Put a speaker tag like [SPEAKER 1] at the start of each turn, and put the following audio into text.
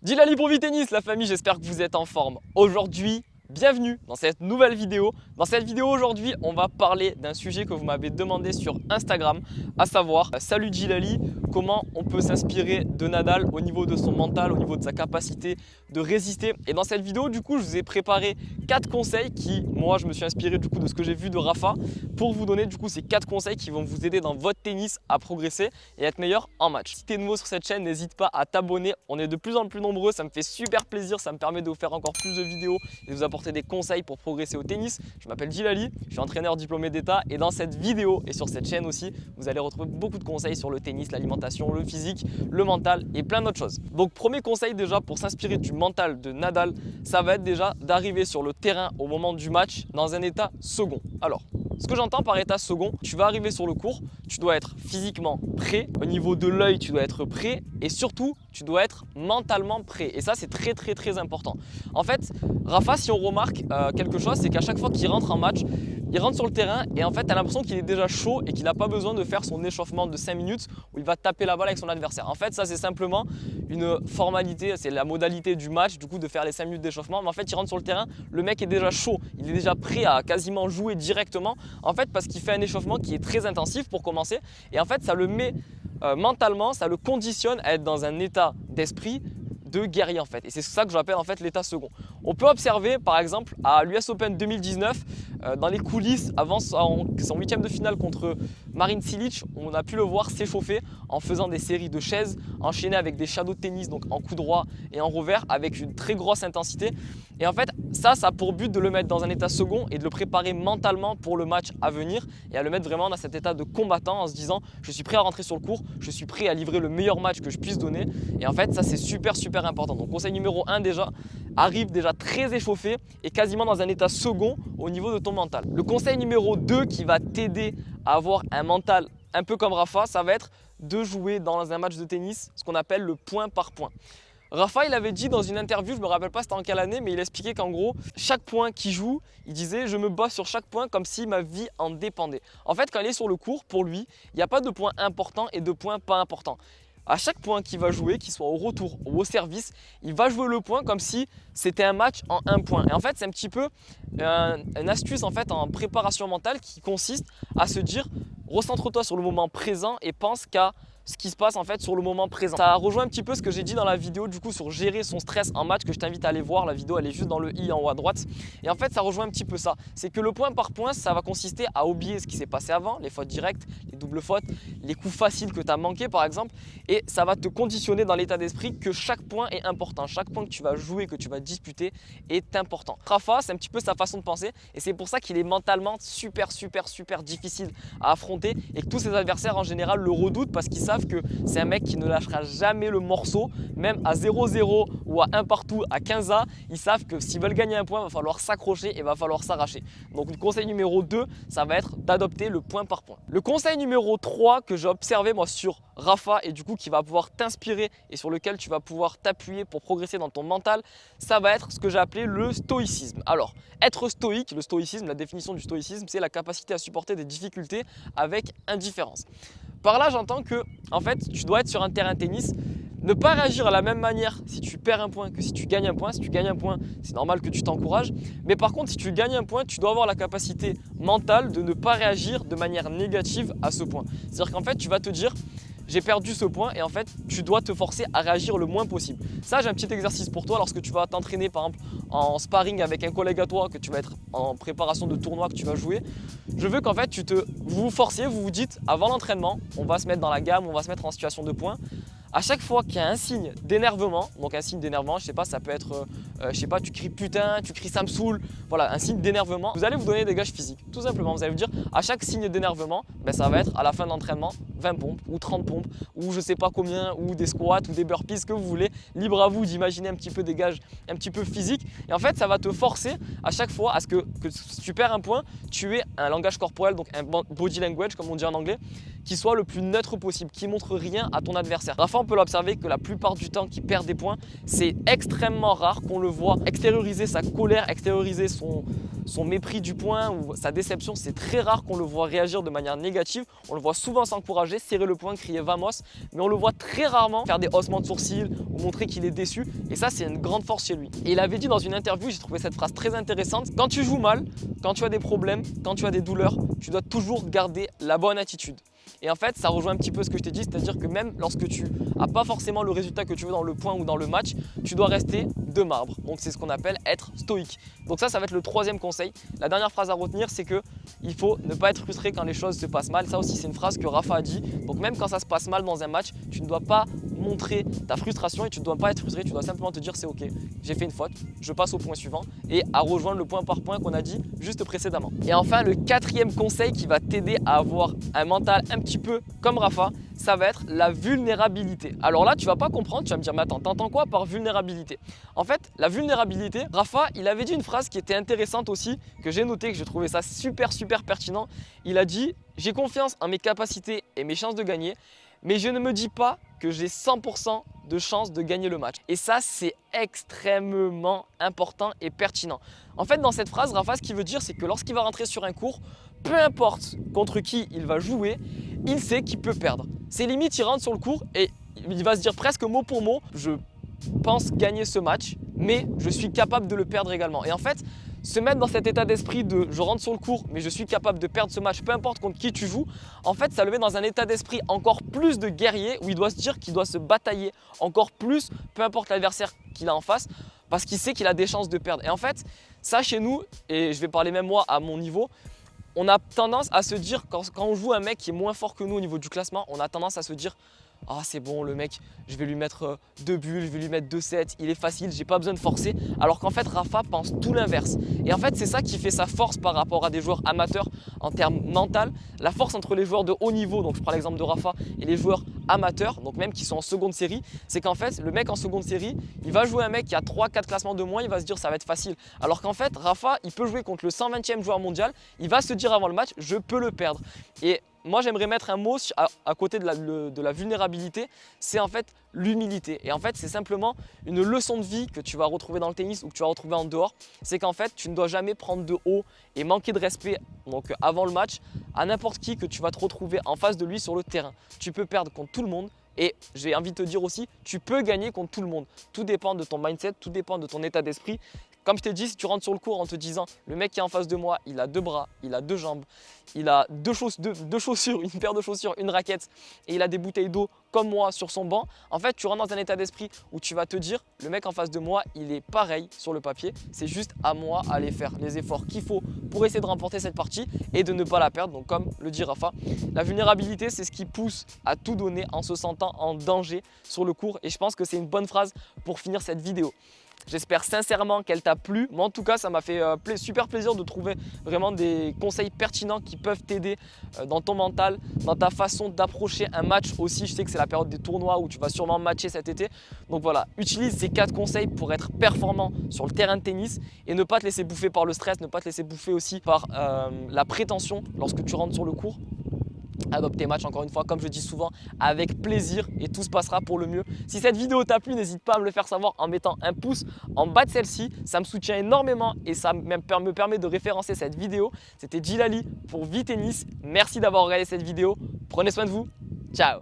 [SPEAKER 1] Djilali pour Tennis, la famille, j'espère que vous êtes en forme. Aujourd'hui, bienvenue dans cette nouvelle vidéo. Dans cette vidéo aujourd'hui, on va parler d'un sujet que vous m'avez demandé sur Instagram, à savoir, salut Djilali, comment on peut s'inspirer de Nadal au niveau de son mental, au niveau de sa capacité de résister. Et dans cette vidéo, du coup, je vous ai préparé 4 conseils qui, moi, je me suis inspiré du coup de ce que j'ai vu de Rafa pour vous donner du coup ces 4 conseils qui vont vous aider dans votre tennis à progresser et être meilleur en match. Si tu es nouveau sur cette chaîne, n'hésite pas à t'abonner. On est de plus en plus nombreux, ça me fait super plaisir, ça me permet de vous faire encore plus de vidéos et de vous apporter des conseils pour progresser au tennis. Je m'appelle Djilali, je suis entraîneur diplômé d'État et dans cette vidéo et sur cette chaîne aussi, vous allez retrouver beaucoup de conseils sur le tennis, l'alimentation, le physique, le mental et plein d'autres choses. Donc premier conseil déjà pour s'inspirer du mental de Nadal, ça va être déjà d'arriver sur le terrain au moment du match dans un état second. Alors, ce que j'entends par état second, tu vas arriver sur le court, tu dois être physiquement prêt, au niveau de l'œil tu dois être prêt et surtout tu dois être mentalement prêt et ça c'est très important. En fait, Rafa, si on remarque quelque chose, c'est qu'à chaque fois qu'il rentre en match, il rentre sur le terrain et en fait tu as l'impression qu'il est déjà chaud et qu'il n'a pas besoin de faire son échauffement de 5 minutes où il va taper la balle avec son adversaire. En fait ça c'est simplement une formalité, c'est la modalité du match du coup de faire les 5 minutes d'échauffement, mais en fait il rentre sur le terrain, le mec est déjà chaud, il est déjà prêt à quasiment jouer directement en fait parce qu'il fait un échauffement qui est très intensif pour commencer et en fait ça le met mentalement, ça le conditionne à être dans un état d'esprit de guerrier en fait et c'est ça que j'appelle en fait l'état second. On peut observer par exemple à l'US Open 2019 dans les coulisses avant son 8e de finale contre Marin Cilic, on a pu le voir s'échauffer en faisant des séries de chaises enchaînées avec des shadow tennis donc en coup droit et en revers avec une très grosse intensité et en fait ça a pour but de le mettre dans un état second et de le préparer mentalement pour le match à venir et à le mettre vraiment dans cet état de combattant en se disant je suis prêt à rentrer sur le court, je suis prêt à livrer le meilleur match que je puisse donner et en fait ça c'est super important. Donc conseil numéro 1 déjà, arrive déjà très échauffé et quasiment dans un état second au niveau de ton mental. Le conseil numéro 2 qui va t'aider à avoir un mental un peu comme Rafa, ça va être de jouer dans un match de tennis ce qu'on appelle le point par point. Rafa, il avait dit dans une interview, je ne me rappelle pas c'était en quelle année, mais il expliquait qu'en gros, chaque point qu'il joue, il disait « je me bats sur chaque point comme si ma vie en dépendait ». En fait, quand il est sur le court, pour lui, il n'y a pas de points importants et de points pas importants. À chaque point qu'il va jouer, qu'il soit au retour ou au service, il va jouer le point comme si c'était un match en un point. Et en fait, c'est un petit peu une astuce en fait en préparation mentale qui consiste à se dire recentre-toi sur le moment présent et pense qu'à ce qui se passe en fait sur le moment présent. Ça rejoint un petit peu ce que j'ai dit dans la vidéo du coup sur gérer son stress en match que je t'invite à aller voir. La vidéo elle est juste dans le i en haut à droite. Et en fait ça rejoint un petit peu ça. C'est que le point par point ça va consister à oublier ce qui s'est passé avant, les fautes directes, les doubles fautes, les coups faciles que tu as manqué par exemple. Et ça va te conditionner dans l'état d'esprit que chaque point est important. Chaque point que tu vas jouer, que tu vas disputer est important. Rafa c'est un petit peu sa façon de penser et c'est pour ça qu'il est mentalement super difficile à affronter et que tous ses adversaires en général le redoutent parce qu'ils savent que c'est un mec qui ne lâchera jamais le morceau, même à 0-0 ou à 1 partout, à 15A, ils savent que s'ils veulent gagner un point, il va falloir s'accrocher et il va falloir s'arracher. Donc le conseil numéro 2, ça va être d'adopter le point par point. Le conseil numéro 3 que j'ai observé moi sur Rafa et du coup qui va pouvoir t'inspirer et sur lequel tu vas pouvoir t'appuyer pour progresser dans ton mental, ça va être ce que j'ai appelé le stoïcisme. Alors, être stoïque, le stoïcisme, la définition du stoïcisme, c'est la capacité à supporter des difficultés avec indifférence. Par là, j'entends que en fait, tu dois être sur un terrain de tennis, ne pas réagir à la même manière si tu perds un point que si tu gagnes un point. Si tu gagnes un point, c'est normal que tu t'encourages. Mais par contre, si tu gagnes un point, tu dois avoir la capacité mentale de ne pas réagir de manière négative à ce point. C'est-à-dire qu'en fait, tu vas te dire j'ai perdu ce point et en fait tu dois te forcer à réagir le moins possible. Ça j'ai un petit exercice pour toi lorsque tu vas t'entraîner par exemple en sparring avec un collègue à toi, que tu vas être en préparation de tournoi que tu vas jouer. Je veux qu'en fait vous vous forciez, vous vous dites avant l'entraînement on va se mettre dans la gamme, on va se mettre en situation de point. À chaque fois qu'il y a un signe d'énervement, donc un signe d'énervement, je sais pas, ça peut être, je sais pas, tu cries putain, tu cries ça me saoule, voilà, un signe d'énervement, vous allez vous donner des gages physiques, tout simplement, vous allez vous dire, à chaque signe d'énervement, ben, ça va être à la fin de l'entraînement, 20 pompes ou 30 pompes, ou je sais pas combien, ou des squats, ou des burpees, ce que vous voulez, libre à vous d'imaginer un petit peu des gages un petit peu physiques, et en fait, ça va te forcer à chaque fois à ce que si tu perds un point, tu aies un langage corporel, donc un body language, comme on dit en anglais, qui soit le plus neutre possible, qui montre rien à ton adversaire. Rafa, on peut l'observer que la plupart du temps qu'il perd des points, c'est extrêmement rare qu'on le voit extérioriser sa colère, extérioriser son mépris du point ou sa déception. C'est très rare qu'on le voit réagir de manière négative. On le voit souvent s'encourager, serrer le poing, crier vamos, mais on le voit très rarement faire des haussements de sourcils ou montrer qu'il est déçu. Et ça, c'est une grande force chez lui. Et il avait dit dans une interview, j'ai trouvé cette phrase très intéressante: quand tu joues mal, quand tu as des problèmes, quand tu as des douleurs, tu dois toujours garder la bonne attitude. Et en fait, ça rejoint un petit peu ce que je t'ai dit, c'est-à-dire que même lorsque tu n'as pas forcément le résultat que tu veux dans le point ou dans le match, tu dois rester de marbre. Donc c'est ce qu'on appelle être stoïque. Donc ça va être le troisième conseil. La dernière phrase à retenir, c'est que il faut ne pas être frustré quand les choses se passent mal. Ça aussi, c'est une phrase que Rafa a dit. Donc même quand ça se passe mal dans un match, tu ne dois pas montrer ta frustration et tu ne dois pas être frustré. Tu dois simplement te dire: c'est ok, j'ai fait une faute, je passe au point suivant, et à rejoindre le point par point qu'on a dit juste précédemment. Et enfin, le quatrième conseil qui va t'aider à avoir un mental un petit peu comme Rafa, ça va être la vulnérabilité. Alors là, tu vas pas comprendre, tu vas me dire: mais attends, t'entends quoi par vulnérabilité? En fait, la vulnérabilité, Rafa, il avait dit une phrase qui était intéressante aussi, que j'ai noté, que j'ai trouvé ça super pertinent. Il a dit: j'ai confiance en mes capacités et mes chances de gagner, mais je ne me dis pas que j'ai 100% de chances de gagner le match. Et ça, c'est extrêmement important et pertinent. En fait, dans cette phrase, Rafa, ce qu'il veut dire, c'est que lorsqu'il va rentrer sur un cours, peu importe contre qui il va jouer, il sait qu'il peut perdre. C'est limite, il rentre sur le cours et il va se dire presque mot pour mot: je pense gagner ce match, mais je suis capable de le perdre également. Et en fait, se mettre dans cet état d'esprit de je rentre sur le court mais je suis capable de perdre ce match peu importe contre qui tu joues, en fait ça le met dans un état d'esprit encore plus de guerrier, où il doit se dire qu'il doit se batailler encore plus peu importe l'adversaire qu'il a en face, parce qu'il sait qu'il a des chances de perdre. Et en fait ça, chez nous, et je vais parler même moi à mon niveau, on a tendance à se dire, quand on joue un mec qui est moins fort que nous au niveau du classement, on a tendance à se dire: ah, c'est bon, le mec, je vais lui mettre 2 bulles, je vais lui mettre 2 sets, il est facile, j'ai pas besoin de forcer. Alors qu'en fait, Rafa pense tout l'inverse. Et en fait, c'est ça qui fait sa force par rapport à des joueurs amateurs en termes mental. La force entre les joueurs de haut niveau, donc je prends l'exemple de Rafa, et les joueurs amateurs, donc même qui sont en seconde série, c'est qu'en fait, le mec en seconde série, il va jouer un mec qui a 3-4 classements de moins, il va se dire ça va être facile. Alors qu'en fait, Rafa, il peut jouer contre le 120e joueur mondial, il va se dire avant le match: je peux le perdre. Et moi, j'aimerais mettre un mot à côté de la vulnérabilité, c'est en fait l'humilité. Et en fait, c'est simplement une leçon de vie que tu vas retrouver dans le tennis ou que tu vas retrouver en dehors. C'est qu'en fait, tu ne dois jamais prendre de haut et manquer de respect donc avant le match à n'importe qui que tu vas te retrouver en face de lui sur le terrain. Tu peux perdre contre tout le monde. Et j'ai envie de te dire aussi, tu peux gagner contre tout le monde. Tout dépend de ton mindset, tout dépend de ton état d'esprit. Comme je t'ai dit, si tu rentres sur le court en te disant: le mec qui est en face de moi, il a 2 bras, il a 2 jambes, il a deux chaussures, une paire de chaussures, une raquette, et il a des bouteilles d'eau comme moi sur son banc, en fait tu rentres dans un état d'esprit où tu vas te dire: le mec en face de moi, il est pareil sur le papier, c'est juste à moi à aller faire les efforts qu'il faut pour essayer de remporter cette partie et de ne pas la perdre. Donc comme le dit Rafa, la vulnérabilité, c'est ce qui pousse à tout donner en se sentant en danger sur le court, et je pense que c'est une bonne phrase pour finir cette vidéo. J'espère sincèrement qu'elle t'a plu. Moi, en tout cas, ça m'a fait super plaisir de trouver vraiment des conseils pertinents qui peuvent t'aider dans ton mental, dans ta façon d'approcher un match aussi. Je sais que c'est la période des tournois où tu vas sûrement matcher cet été. Donc voilà, utilise ces 4 conseils pour être performant sur le terrain de tennis et ne pas te laisser bouffer par le stress, ne pas te laisser bouffer aussi par la prétention lorsque tu rentres sur le court. Adopte tes matchs, encore une fois, comme je dis souvent, avec plaisir, et tout se passera pour le mieux. Si cette vidéo t'a plu, n'hésite pas à me le faire savoir en mettant un pouce en bas de celle-ci. Ça me soutient énormément et ça me permet de référencer cette vidéo. C'était Djilali pour VTennis. Merci d'avoir regardé cette vidéo. Prenez soin de vous. Ciao.